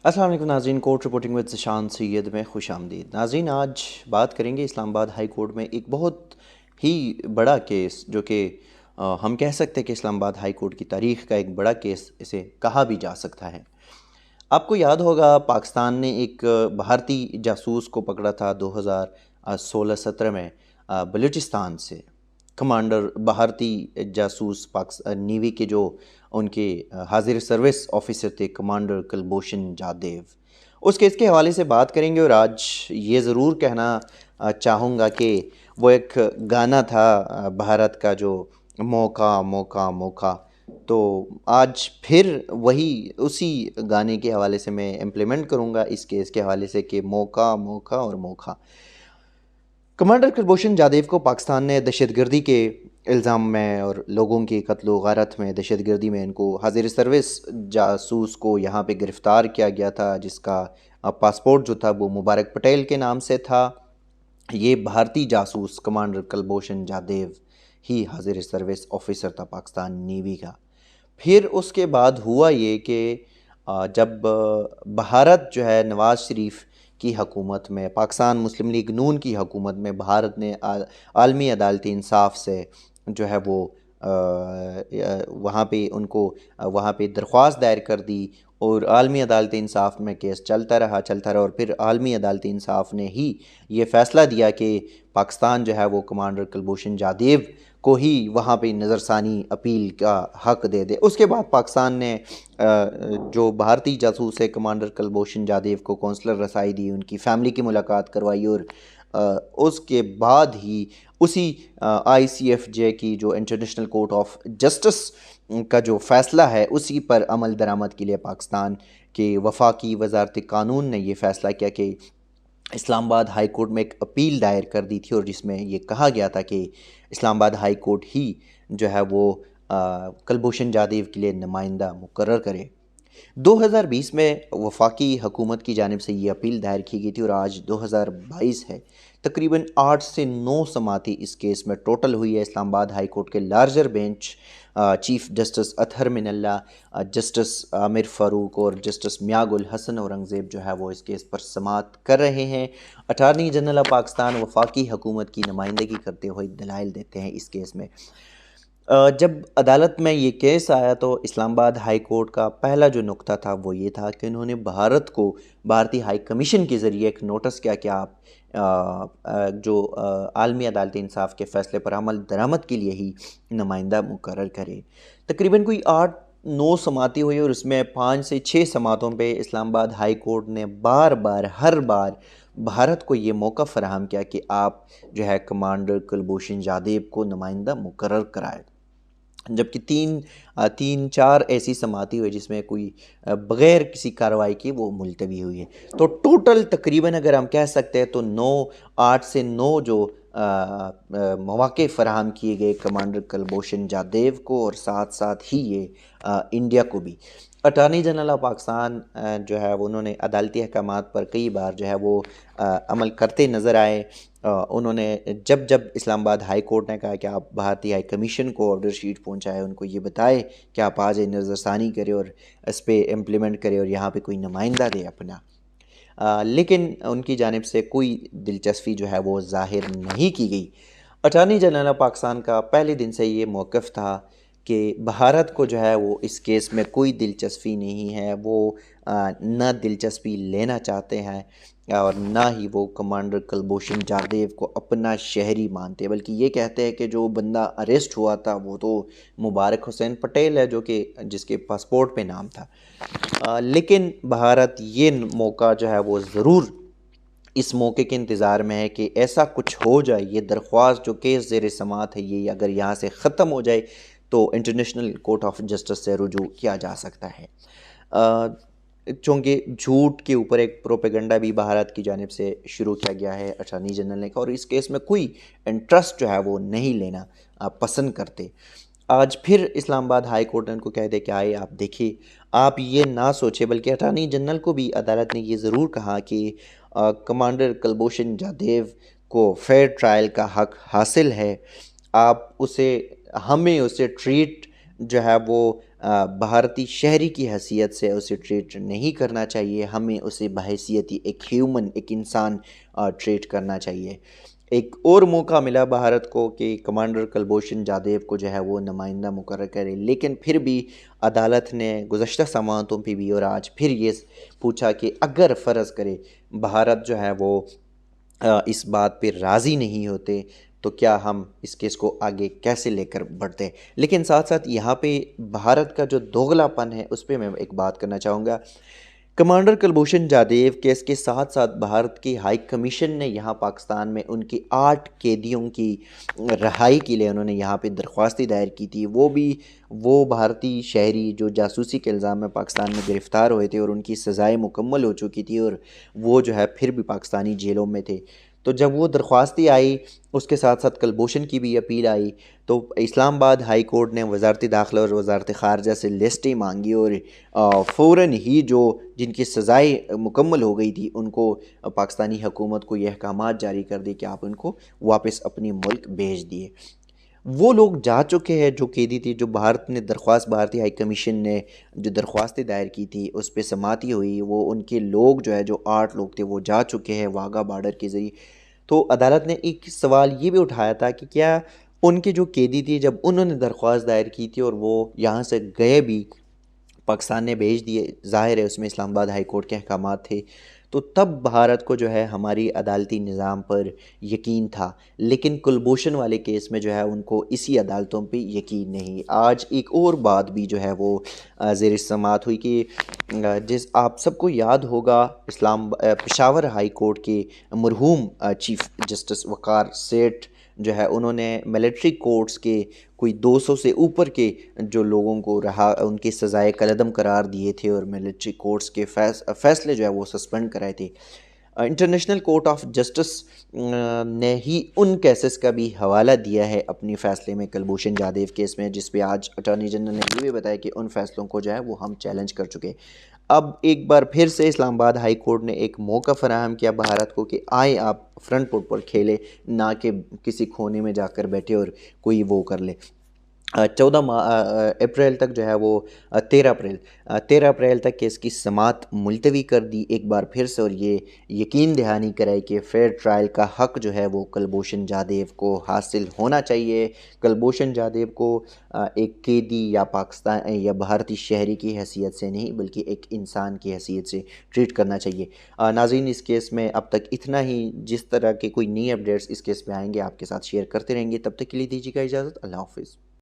السلام علیکم ناظرین، کورٹ رپورٹنگ ود ذیشان سید میں خوش آمدید۔ ناظرین، آج بات کریں گے اسلام آباد ہائی کورٹ میں ایک بہت ہی بڑا کیس، جو کہ ہم کہہ سکتے ہیں کہ اسلام آباد ہائی کورٹ کی تاریخ کا ایک بڑا کیس اسے کہا بھی جا سکتا ہے۔ آپ کو یاد ہوگا پاکستان نے ایک بھارتی جاسوس کو پکڑا تھا 2016-17 میں بلوچستان سے۔ کمانڈر بھارتی جاسوس نیوی کے جو ان کے حاضر سروس آفیسر تھے، کمانڈر کلبھوشن جادیو۔ اس کیس کے حوالے سے بات کریں گے، اور آج یہ ضرور کہنا چاہوں گا کہ وہ ایک گانا تھا بھارت کا، جو موقع موقع موقع، تو آج پھر وہی اسی گانے کے حوالے سے میں امپلیمنٹ کروں گا اس کیس کے حوالے سے کہ موقع موقع اور موقع۔ کمانڈر کلبھوشن جادیو کو پاکستان نے دہشت گردی کے الزام میں اور لوگوں کی قتل و غارت میں، دہشت گردی میں ان کو حاضر سروس جاسوس کو یہاں پہ گرفتار کیا گیا تھا، جس کا پاسپورٹ جو تھا وہ مبارک پٹیل کے نام سے تھا۔ یہ بھارتی جاسوس کمانڈر کلبھوشن جادیو ہی حاضر سروس آفیسر تھا پاکستان نیوی کا۔ پھر اس کے بعد ہوا یہ کہ جب بھارت جو ہے نواز شریف کی حکومت میں، پاکستان مسلم لیگ نون کی حکومت میں، بھارت نے عالمی عدالتی انصاف سے جو ہے وہ وہاں پہ ان کو وہاں پہ درخواست دائر کر دی، اور عالمی عدالتی انصاف میں کیس چلتا رہا اور پھر عالمی عدالتی انصاف نے ہی یہ فیصلہ دیا کہ پاکستان جو ہے وہ کمانڈر کلبھوشن جادیو کو ہی وہاں پہ نظر ثانی اپیل کا حق دے دے۔ اس کے بعد پاکستان نے جو بھارتی جاسوس ہے کمانڈر کلبھوشن جادیو کو کونسلر رسائی دی، ان کی فیملی کی ملاقات کروائی، اور اس کے بعد ہی اسی ICFJ کی جو انٹرنیشنل کورٹ آف جسٹس کا جو فیصلہ ہے اسی پر عمل درآمد کے لیے پاکستان کے وفاقی وزارت قانون نے یہ فیصلہ کیا کہ اسلام آباد ہائی کورٹ میں ایک اپیل دائر کر دی تھی، اور جس میں یہ کہا گیا تھا کہ اسلام آباد ہائی کورٹ ہی جو ہے وہ کلبھوشن جادیو کے لیے نمائندہ مقرر کرے۔ 2020 میں وفاقی حکومت کی جانب سے یہ اپیل دائر کی گئی تھی، اور آج 2022 ہے۔ تقریباً 8 سے 9 سماعتیں اس کیس میں ٹوٹل ہوئی ہے۔ اسلام آباد ہائی کورٹ کے لارجر بینچ چیف جسٹس اطہر من اللہ، جسٹس عامر فاروق اور جسٹس میاں گل حسن اورنگزیب جو ہے وہ اس کیس پر سماعت کر رہے ہیں۔ اٹارنی جنرل آف پاکستان وفاقی حکومت کی نمائندگی کرتے ہوئے دلائل دیتے ہیں اس کیس میں۔ جب عدالت میں یہ کیس آیا تو اسلام آباد ہائی کورٹ کا پہلا جو نقطہ تھا وہ یہ تھا کہ انہوں نے بھارت کو بھارتی ہائی کمیشن کے ذریعے ایک نوٹس کیا کہ آپ جو عالمی عدالتی انصاف کے فیصلے پر عمل درآمد کے لیے ہی نمائندہ مقرر کرے۔ تقریباً کوئی 8-9 سماعتیں ہوئی، اور اس میں 5 سے 6 سماعتوں پہ اسلام آباد ہائی کورٹ نے ہر بار بھارت کو یہ موقع فراہم کیا کہ آپ جو ہے کمانڈر کلبھوشن جادیو کو نمائندہ مقرر کرائے، جبکہ تین چار ایسی سماعتیں ہوئی جس میں کوئی بغیر کسی کارروائی کی وہ ملتوی ہوئی ہے۔ تو ٹوٹل تقریباً اگر ہم کہہ سکتے ہیں تو 8 سے 9 جو مواقع فراہم کیے گئے کمانڈر کلبھوشن جادیو کو، اور ساتھ ساتھ ہی یہ انڈیا کو بھی۔ اٹارنی جنرل آف پاکستان جو ہے انہوں نے عدالتی احکامات پر کئی بار جو ہے وہ عمل کرتے نظر آئے۔ انہوں نے جب اسلام آباد ہائی کورٹ نے کہا کہ آپ بھارتی ہائی کمیشن کو آرڈر شیٹ پہنچائے، ان کو یہ بتائے کہ آپ آج نظر ثانی کرے اور اس پہ امپلیمنٹ کرے اور یہاں پہ کوئی نمائندہ دے اپنا، لیکن ان کی جانب سے کوئی دلچسپی جو ہے وہ ظاہر نہیں کی گئی۔ اٹارنی جنرل آف پاکستان کا پہلے دن سے یہ موقف تھا کہ بھارت کو جو ہے وہ اس کیس میں کوئی دلچسپی نہیں ہے، وہ نہ دلچسپی لینا چاہتے ہیں اور نہ ہی وہ کمانڈر کلبھوشن جادیو کو اپنا شہری مانتے، بلکہ یہ کہتے ہیں کہ جو بندہ اریسٹ ہوا تھا وہ تو مبارک حسین پٹیل ہے، جو کہ جس کے پاسپورٹ پہ نام تھا۔ لیکن بھارت یہ موقع جو ہے وہ ضرور اس موقع کے انتظار میں ہے کہ ایسا کچھ ہو جائے، یہ درخواست جو کیس زیر سماعت ہے یہ اگر یہاں سے ختم ہو جائے تو انٹرنیشنل کورٹ آف جسٹس سے رجوع کیا جا سکتا ہے۔ چونکہ جھوٹ کے اوپر ایک پروپیگنڈا بھی بھارت کی جانب سے شروع کیا گیا ہے اٹارنی جنرل نے کہا، اور اس کیس میں کوئی انٹرسٹ جو ہے وہ نہیں لینا پسند کرتے۔ آج پھر اسلام آباد ہائی کورٹ نے ان کو کہہ دے کہ آئے آپ دیکھیے، آپ یہ نہ سوچے، بلکہ اٹارنی جنرل کو بھی عدالت نے یہ ضرور کہا کہ کمانڈر کلبھوشن جادیو کو فیئر ٹرائل کا حق حاصل ہے، آپ ہمیں اسے ٹریٹ جو ہے وہ بھارتی شہری کی حیثیت سے اسے ٹریٹ نہیں کرنا چاہیے، ہمیں اسے بحیثیتی ایک ہیومن، ایک انسان ٹریٹ کرنا چاہیے۔ ایک اور موقع ملا بھارت کو کہ کمانڈر کلبھوشن جادیو کو جو ہے وہ نمائندہ مقرر کرے، لیکن پھر بھی عدالت نے گزشتہ سماعتوں پہ بھی اور آج پھر یہ پوچھا کہ اگر فرض کرے بھارت جو ہے وہ اس بات پہ راضی نہیں ہوتے تو کیا ہم اس کیس کو آگے کیسے لے کر بڑھتے ہیں۔ لیکن ساتھ ساتھ یہاں پہ بھارت کا جو دوغلا پن ہے اس پہ میں ایک بات کرنا چاہوں گا۔ کمانڈر کلبھوشن جادیو کیس کے ساتھ ساتھ بھارت کی ہائی کمیشن نے یہاں پاکستان میں ان کی 8 قیدیوں کی رہائی کے لیے انہوں نے یہاں پہ درخواستیں دائر کی تھی، وہ بھارتی شہری جو جاسوسی کے الزام میں پاکستان میں گرفتار ہوئے تھے اور ان کی سزائیں مکمل ہو چکی تھی اور وہ جو ہے پھر بھی پاکستانی جیلوں میں تھے۔ تو جب وہ درخواستیں آئی، اس کے ساتھ ساتھ کلبھوشن کی بھی اپیل آئی، تو اسلام آباد ہائی کورٹ نے وزارت داخلہ اور وزارت خارجہ سے لسٹیں مانگی اور فوراً ہی جن کی سزائیں مکمل ہو گئی تھی ان کو پاکستانی حکومت کو یہ احکامات جاری کر دی کہ آپ ان کو واپس اپنی ملک بھیج دیے۔ وہ لوگ جا چکے ہیں جو قیدی تھی، جو بھارتی ہائی کمیشن نے جو درخواستیں دائر کی تھی اس پہ سماعتی ہوئی، وہ ان کے لوگ جو ہے جو 8 لوگ تھے وہ جا چکے ہیں واگا بارڈر کے ذریعے۔ تو عدالت نے ایک سوال یہ بھی اٹھایا تھا کہ کیا ان کے جو قیدی تھی جب انہوں نے درخواست دائر کی تھی اور وہ یہاں سے گئے بھی، پاکستان نے بھیج دیے، ظاہر ہے اس میں اسلام آباد ہائی کورٹ کے احکامات تھے، تو تب بھارت کو جو ہے ہماری عدالتی نظام پر یقین تھا، لیکن کلبھوشن والے کیس میں جو ہے ان کو اسی عدالتوں پہ یقین نہیں۔ آج ایک اور بات بھی جو ہے وہ زیر سماعت ہوئی کہ جس آپ سب کو یاد ہوگا پشاور ہائی کورٹ کے مرحوم چیف جسٹس وقار سیٹھ جو ہے انہوں نے ملٹری کورٹس کے کوئی 200 سے اوپر کے جو لوگوں کو ان کی سزائے قلعدم قرار دیے تھے اور ملٹری کورٹس کے فیصلے جو ہے وہ سسپینڈ کرائے تھے۔ انٹرنیشنل کورٹ آف جسٹس نے ہی ان کیسز کا بھی حوالہ دیا ہے اپنی فیصلے میں کلبھوشن جادیو کیس میں، جس پہ آج اٹارنی جنرل نے یہ بھی بتایا کہ ان فیصلوں کو جو ہے وہ ہم چیلنج کر چکے۔ اب ایک بار پھر سے اسلام آباد ہائی کورٹ نے ایک موقع فراہم کیا بھارت کو کہ آئے آپ فرنٹ فٹ پر کھیلے، نہ کہ کسی کونے میں جا کر بیٹھے اور کوئی وہ کر لے۔ 14 اپریل تک جو ہے وہ 13 اپریل تک کیس کی سماعت ملتوی کر دی ایک بار پھر سے، اور یہ یقین دہانی کرائی کہ فیئر ٹرائل کا حق جو ہے وہ کلبھوشن جادیو کو حاصل ہونا چاہیے۔ کلبھوشن جادیو کو ایک قیدی یا پاکستان یا بھارتی شہری کی حیثیت سے نہیں بلکہ ایک انسان کی حیثیت سے ٹریٹ کرنا چاہیے۔ ناظرین، اس کیس میں اب تک اتنا ہی، جس طرح کے کوئی نئی اپڈیٹس اس کیس میں آئیں گے آپ کے ساتھ شیئر کرتے رہیں گے، تب تک کے لیے دیجیے گا اجازت، اللہ حافظ۔